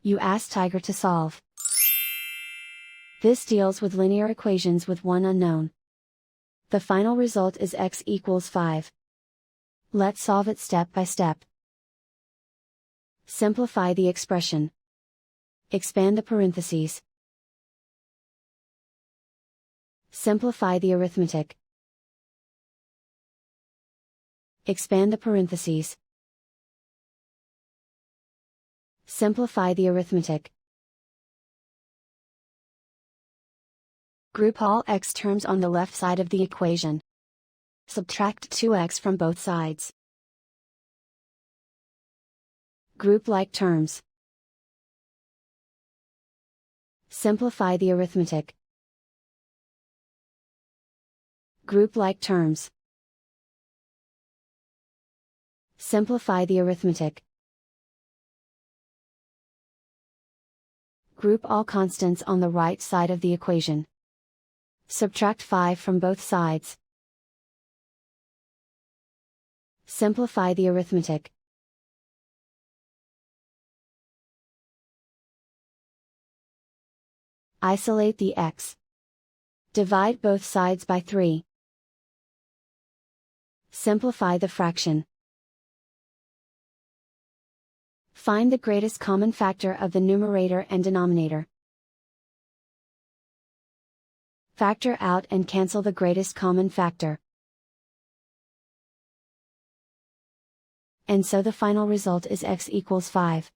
You ask Tiger to solve. This deals with linear equations with one unknown. The final result is x equals 5. Let's solve it step by step. Simplify the expression. Expand the parentheses. Simplify the arithmetic. Expand the parentheses. Simplify the arithmetic. Group all x terms on the left side of the equation. Subtract 2x from both sides. Group like terms. Simplify the arithmetic. Group like terms. Simplify the arithmetic. Group all constants on the right side of the equation. Subtract 5 from both sides. Simplify the arithmetic. Isolate the x. Divide both sides by 3. Simplify the fraction. Find the greatest common factor of the numerator and denominator. Factor out and cancel the greatest common factor. And so the final result is x equals 5.